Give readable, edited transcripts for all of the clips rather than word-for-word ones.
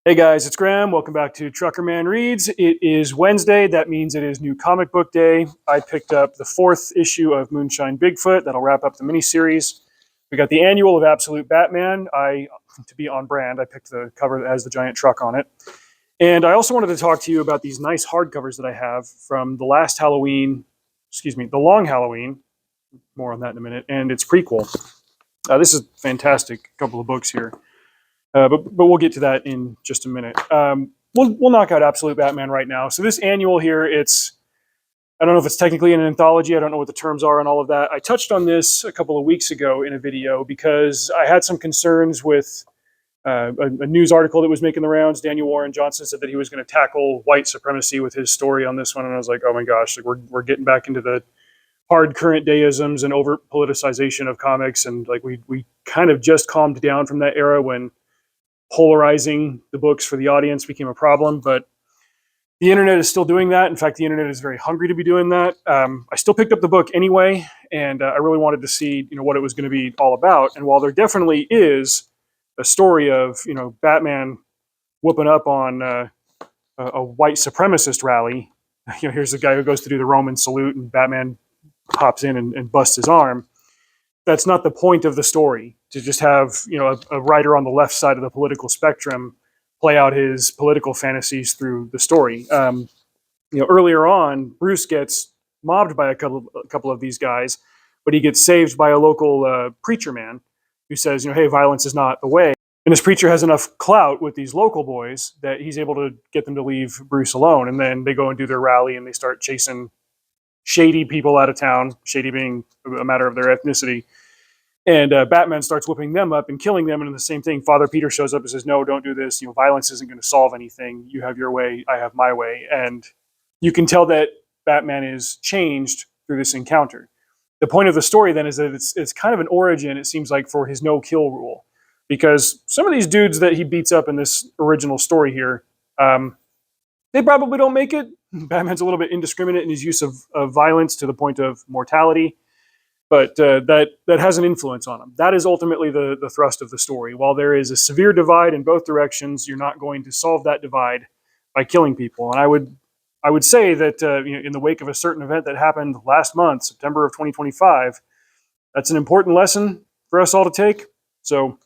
Hey guys, it's Graham. Welcome back to Truckerman Reads. It is Wednesday. That means it is new comic book day. I picked up the 4th issue of Moonshine Bigfoot. That'll wrap up the miniseries. We got the annual of Absolute Batman. To be on brand, I picked the cover that has the giant truck on it. And I also wanted to talk to you about these nice hardcovers that I have from the last Halloween, the Long Halloween. More on that in a minute. And its prequel. This is a fantastic couple of books here. But we'll get to that in just a minute. We'll knock out Absolute Batman right now. So this annual here, I don't know if it's technically an anthology. I don't know what the terms are and all of that. I touched on this a couple of weeks ago in a video because I had some concerns with a news article that was making the rounds. Daniel Warren Johnson said that he was going to tackle white supremacy with his story on this one, and I was like, oh my gosh, like we're getting back into the hard current dayisms and over politicization of comics, and like we kind of just calmed down from that era when polarizing the books for the audience became a problem, but the internet is still doing that. In fact, the internet is very hungry to be doing that. I still picked up the book anyway, and I really wanted to see, what it was going to be all about. And while there definitely is a story of, Batman whooping up on a white supremacist rally, here's the guy who goes to do the Roman salute, and Batman hops in and busts his arm. That's not the point of the story, to just have a writer on the left side of the political spectrum play out his political fantasies through the story. Earlier on, Bruce gets mobbed by a couple of these guys, but he gets saved by a local preacher man who says, hey, violence is not the way. And this preacher has enough clout with these local boys that he's able to get them to leave Bruce alone. And then they go and do their rally and they start chasing shady people out of town, shady being a matter of their ethnicity. And Batman starts whipping them up and killing them. And the same thing, Father Peter shows up and says, no, don't do this. Violence isn't going to solve anything. You have your way, I have my way. And you can tell that Batman is changed through this encounter. The point of the story then is that it's kind of an origin, it seems like, for his no-kill rule. Because some of these dudes that he beats up in this original story here, they probably don't make it. Batman's a little bit indiscriminate in his use of violence to the point of mortality. But that has an influence on him. That is ultimately the thrust of the story. While there is a severe divide in both directions, you're not going to solve that divide by killing people. And I would say that in the wake of a certain event that happened last month, September of 2025, that's an important lesson for us all to take. So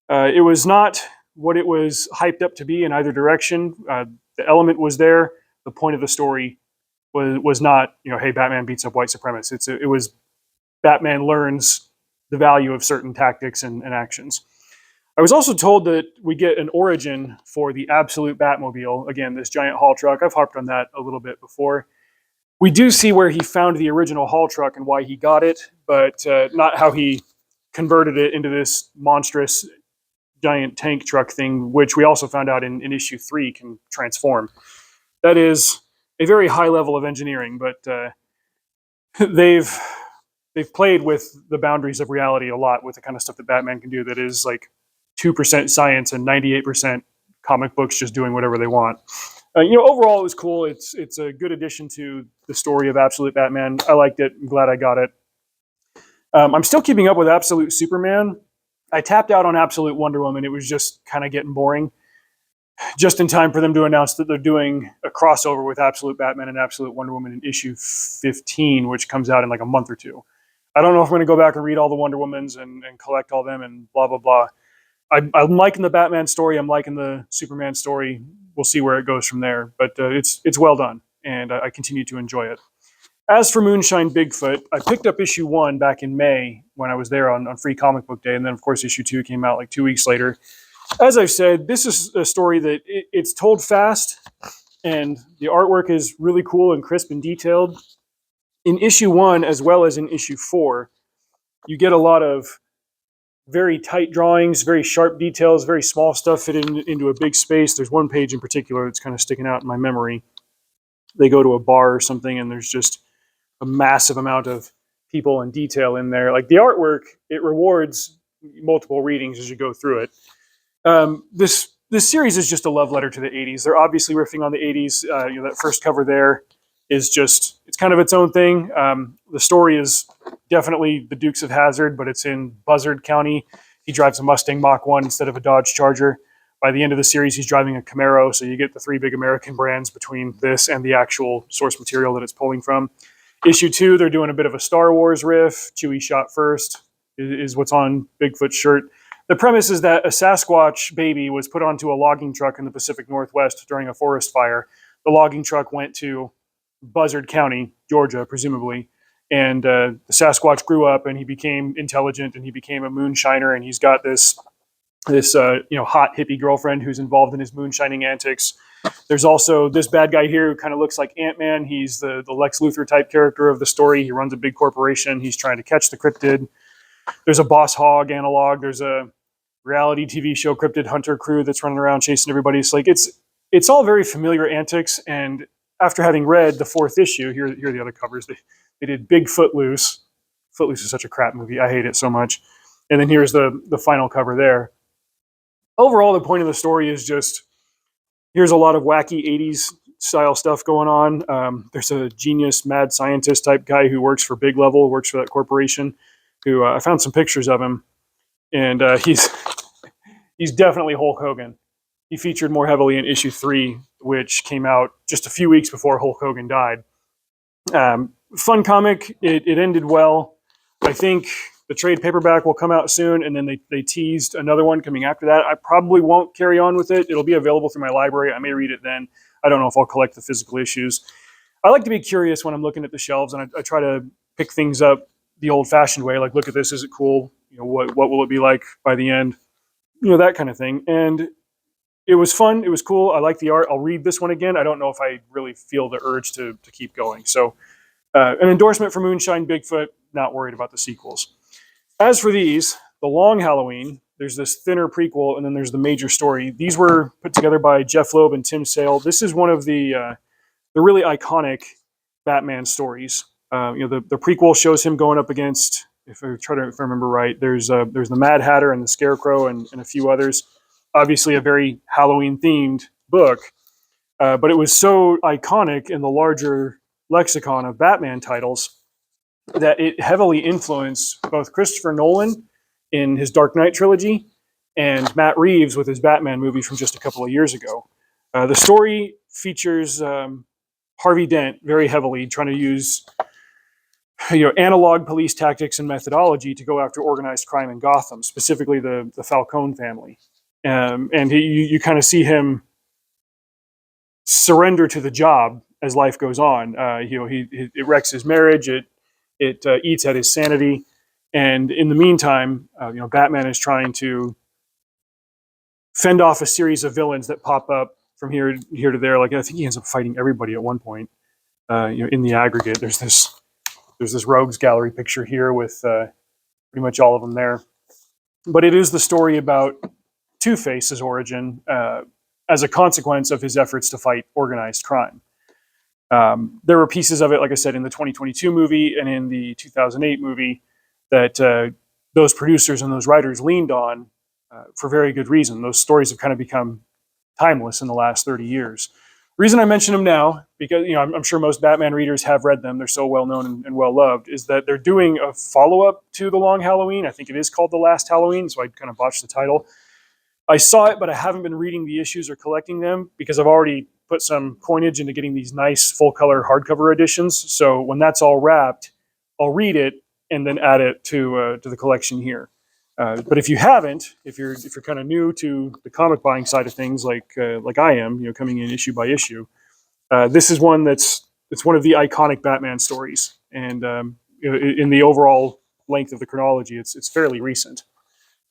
it was not what it was hyped up to be in either direction. The element was there. The point of the story was not, hey, Batman beats up white supremacists. It was Batman learns the value of certain tactics and actions. I was also told that we get an origin for the Absolute Batmobile. Again, this giant haul truck. I've harped on that a little bit before. We do see where he found the original haul truck and why he got it, but not how he converted it into this monstrous giant tank truck thing, which we also found out in issue 3 can transform. That is a very high level of engineering, but they've played with the boundaries of reality a lot with the kind of stuff that Batman can do that is like 2% science and 98% comic books just doing whatever they want. Overall, it was cool. It's a good addition to the story of Absolute Batman. I liked it. I'm glad I got it. I'm still keeping up with Absolute Superman. I tapped out on Absolute Wonder Woman. It was just kind of getting boring. Just in time for them to announce that they're doing a crossover with Absolute Batman and Absolute Wonder Woman in issue 15, which comes out in like a month or two. I don't know if I'm going to go back and read all the Wonder Womans and collect all them and blah, blah, blah. I'm liking the Batman story. I'm liking the Superman story. We'll see where it goes from there. But it's well done, and I continue to enjoy it. As for Moonshine Bigfoot, I picked up issue 1 back in May when I was there on Free Comic Book Day. And then, of course, issue 2 came out like 2 weeks later. As I've said, this is a story that it's told fast, and the artwork is really cool and crisp and detailed. In issue 1, as well as in issue 4, you get a lot of very tight drawings, very sharp details, very small stuff fit into a big space. There's one page in particular that's kind of sticking out in my memory. They go to a bar or something, and there's just a massive amount of people and detail in there. Like the artwork, it rewards multiple readings as you go through it. This series is just a love letter to the 80s. They're obviously riffing on the 80s. That first cover there is just, it's kind of its own thing. The story is definitely the Dukes of Hazzard, but it's in Buzzard County. He drives a Mustang Mach 1 instead of a Dodge Charger. By the end of the series, he's driving a Camaro, so you get the three big American brands between this and the actual source material that it's pulling from. Issue 2, they're doing a bit of a Star Wars riff. Chewie shot first is what's on Bigfoot's shirt. The premise is that a Sasquatch baby was put onto a logging truck in the Pacific Northwest during a forest fire. The logging truck went to Buzzard County, Georgia, presumably, and the Sasquatch grew up and he became intelligent and he became a moonshiner, and he's got this hot hippie girlfriend who's involved in his moonshining antics. There's also this bad guy here who kind of looks like Ant-Man. He's the Lex Luthor type character of the story. He runs a big corporation. He's trying to catch the cryptid. There's a Boss Hog analog. There's a reality TV show cryptid hunter crew that's running around chasing everybody. It's like it's all very familiar antics. And after having read the 4th issue, here are the other covers. They did Big Footloose. Footloose is such a crap movie. I hate it so much. And then here's the final cover there. Overall, the point of the story is just, here's a lot of wacky 80s style stuff going on. There's a genius mad scientist type guy who works for Big Level, works for that corporation, who I found some pictures of him, and he's definitely Hulk Hogan. He featured more heavily in issue 3, which came out just a few weeks before Hulk Hogan died. Fun comic. It ended well. I think the trade paperback will come out soon, and then they teased another one coming after that. I probably won't carry on with it. It'll be available through my library. I may read it then. I don't know if I'll collect the physical issues. I like to be curious when I'm looking at the shelves, and I try to pick things up the old-fashioned way, like look at this, is it cool? What will it be like by the end? That kind of thing. And it was fun. It was cool. I like the art. I'll read this one again. I don't know if I really feel the urge to keep going. So an endorsement for Moonshine Bigfoot, not worried about the sequels. As for these, The Long Halloween, there's this thinner prequel, and then there's the major story. These were put together by Jeff Loeb and Tim Sale. This is one of the really iconic Batman stories. The prequel shows him going up against, if I remember right, there's the Mad Hatter and the Scarecrow and a few others. Obviously, a very Halloween-themed book, but it was so iconic in the larger lexicon of Batman titles that it heavily influenced both Christopher Nolan in his Dark Knight trilogy and Matt Reeves with his Batman movie from just a couple of years ago. The story features Harvey Dent very heavily trying to use analog police tactics and methodology to go after organized crime in Gotham, specifically the Falcone family. And you kind of see him surrender to the job as life goes on. It wrecks his marriage. It eats at his sanity. And in the meantime, Batman is trying to fend off a series of villains that pop up from here to there. Like, I think he ends up fighting everybody at one point. In the aggregate, there's this rogues gallery picture here with pretty much all of them there. But it is the story about Two-Face's origin as a consequence of his efforts to fight organized crime. There were pieces of it, like I said, in the 2022 movie and in the 2008 movie that those producers and those writers leaned on for very good reason. Those stories have kind of become timeless in the last 30 years. The reason I mention them now, because I'm sure most Batman readers have read them, they're so well known and well loved, is that they're doing a follow-up to The Long Halloween. I think it is called The Last Halloween, so I kind of botched the title. I saw it, but I haven't been reading the issues or collecting them because I've already put some coinage into getting these nice full-color hardcover editions. So when that's all wrapped, I'll read it and then add it to the collection here. But if you haven't, if you're kind of new to the comic buying side of things, like I am, coming in issue by issue, this is one it's one of the iconic Batman stories, and in the overall length of the chronology, it's fairly recent.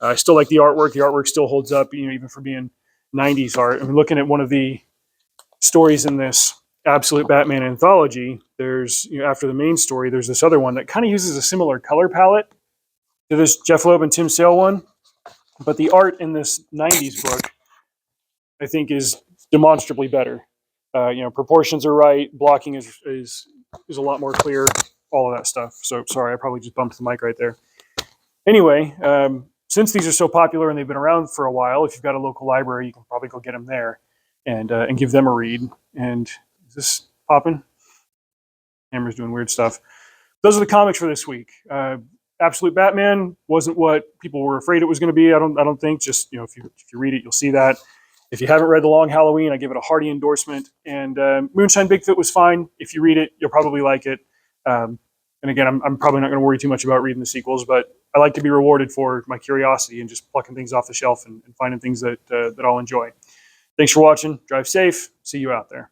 I still like the artwork. The artwork still holds up, even for being 90s art. I'm looking at one of the stories in this Absolute Batman anthology. There's after the main story, there's this other one that kind of uses a similar color palette to this Jeff Loeb and Tim Sale one, but the art in this 90s book, I think, is demonstrably better. Proportions are right, blocking is a lot more clear, all of that stuff. So sorry, I probably just bumped the mic right there. Anyway, since these are so popular and they've been around for a while, if you've got a local library, you can probably go get them there and give them a read. And is this popping? Camera's doing weird stuff. Those are the comics for this week. Absolute Batman wasn't what people were afraid it was going to be. I don't think. Just if you read it, you'll see that. If you haven't read The Long Halloween, I give it a hearty endorsement. And Moonshine Bigfoot was fine. If you read it, you'll probably like it. And again, I'm probably not going to worry too much about reading the sequels, but I like to be rewarded for my curiosity and just plucking things off the shelf and finding things that I'll enjoy. Thanks for watching. Drive safe. See you out there.